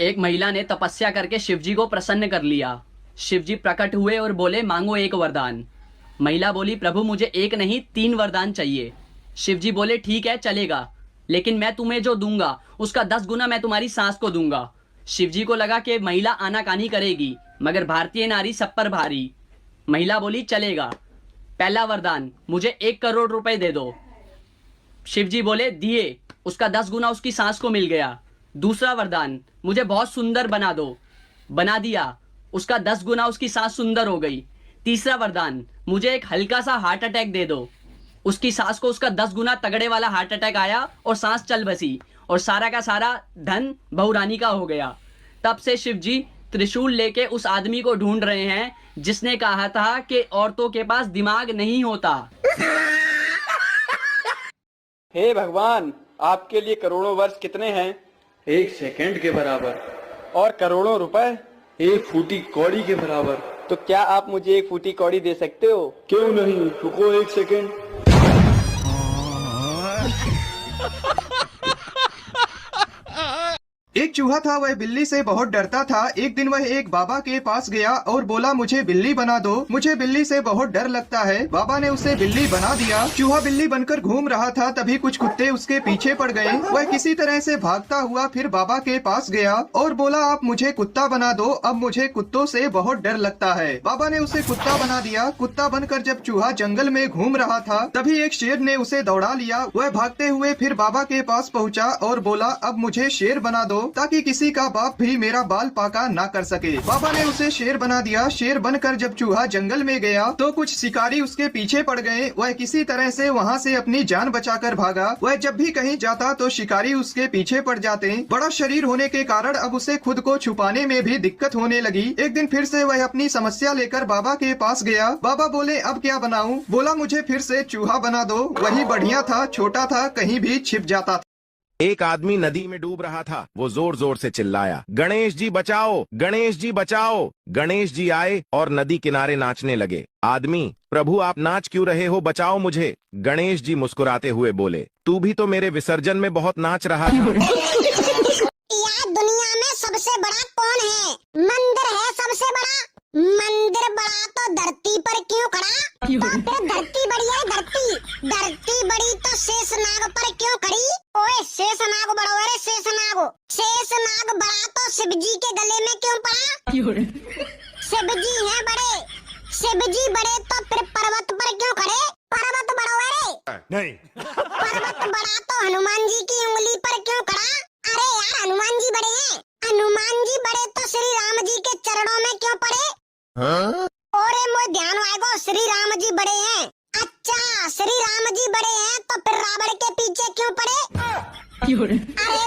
एक महिला ने तपस्या करके शिवजी को प्रसन्न कर लिया। शिवजी प्रकट हुए और बोले, मांगो एक वरदान। महिला बोली, प्रभु मुझे एक नहीं 3 वरदान चाहिए। शिवजी बोले, ठीक है चलेगा, लेकिन मैं तुम्हें जो दूंगा उसका 10 गुना मैं तुम्हारी सास को दूंगा। शिवजी को लगा कि महिला आनाकानी करेगी, मगर भारतीय नारी सब पर भारी। महिला बोली, चलेगा। पहला वरदान, मुझे 1 करोड़ रुपए दे दो। शिवजी बोले, दिए। उसका 10 गुना उसकी सास को मिल गया। दूसरा वरदान, मुझे बहुत सुंदर बना दो। बना दिया। उसका 10 गुना उसकी सास सुंदर हो गई। तीसरा वरदान, मुझे एक हल्का सा हार्ट अटैक दे दो। उसकी सास को उसका 10 गुना तगड़े वाला हार्ट अटैक आया और सांस चल बसी, और सारा का सारा धन बहुरानी का हो गया। तब से शिवजी त्रिशूल लेके उस आदमी को ढूंढ रहे हैं जिसने कहा था कि औरतों के पास दिमाग नहीं होता। हे भगवान, आपके लिए करोड़ों वर्ष कितने हैं? 1 सेकंड के बराबर। और करोड़ों रुपए? 1 फूटी कौड़ी के बराबर। तो क्या आप मुझे 1 फूटी कौड़ी दे सकते हो? क्यों नहीं, रुको 1 सेकंड। एक चूहा था, वह बिल्ली से बहुत डरता था। एक दिन वह एक बाबा के पास गया और बोला, मुझे बिल्ली बना दो, मुझे बिल्ली से बहुत डर लगता है। बाबा ने उसे बिल्ली बना दिया। चूहा बिल्ली बनकर घूम रहा था, तभी कुछ कुत्ते उसके पीछे पड़ गए। वह किसी तरह से भागता हुआ फिर बाबा के पास गया और बोला, आप मुझे कुत्ता बना दो, अब मुझे कुत्तों से बहुत डर लगता है। बाबा ने उसे कुत्ता बना दिया। कुत्ता बनकर जब चूहा जंगल में घूम रहा था, तभी एक शेर ने उसे दौड़ा लिया। वह भागते हुए फिर बाबा के पास पहुँचा और बोला, अब मुझे शेर बना दो, ताकि किसी का बाप भी मेरा बाल पाका ना कर सके। बाबा ने उसे शेर बना दिया। शेर बनकर जब चूहा जंगल में गया तो कुछ शिकारी उसके पीछे पड़ गए। वह किसी तरह से वहाँ से अपनी जान बचाकर भागा। वह जब भी कहीं जाता तो शिकारी उसके पीछे पड़ जाते। बड़ा शरीर होने के कारण अब उसे खुद को छुपाने में भी दिक्कत होने लगी। एक दिन फिर से वह अपनी समस्या लेकर बाबा के पास गया। बाबा बोले, अब क्या बनाऊं? बोला, मुझे फिर से चूहा बना दो, वही बढ़िया था, छोटा था, कहीं भी छिप जाता था। एक आदमी नदी में डूब रहा था। वो जोर जोर से चिल्लाया, गणेश जी बचाओ, गणेश जी बचाओ। गणेश जी आए और नदी किनारे नाचने लगे। आदमी, प्रभु आप नाच क्यों रहे हो, बचाओ मुझे। गणेश जी मुस्कुराते हुए बोले, तू भी तो मेरे विसर्जन में बहुत नाच रहा था। यार दुनिया में सबसे बड़ा कौन है? मंदिर है सबसे बड़ा। मंदिर बड़ा तो धरती पर क्यों खड़ा? तो फिर धरती बड़ी है, धरती बड़ी तो शेषनाग पर क्यों खड़ी? ओए शेषनाग बड़ो, अरे शेषनाग बड़ा तो शिवजी के गले में क्यों पड़ा? शिवजी है बड़े, शिवजी बड़े तो फिर पर्वत पर क्यों खड़े? पर्वत बड़ो, अरे नहीं। पर्वत बड़ा तो हनुमान जी की उंगली पर क्यों खड़ा? अरे यार हनुमान जी बड़े हैं। हनुमान जी बड़े तो श्री राम जी के चरणों में क्यों पड़े? और मोए ध्यान आएगो, श्री राम जी बड़े हैं। अच्छा श्री राम जी बड़े हैं तो फिर रावण के पीछे क्यों पड़े? अरे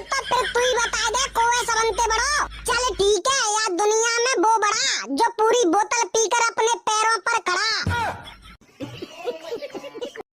तो फिर तू ही बता दे, कोवे सबंते बड़ो। चल ठीक है यार, दुनिया में वो बड़ा जो पूरी बोतल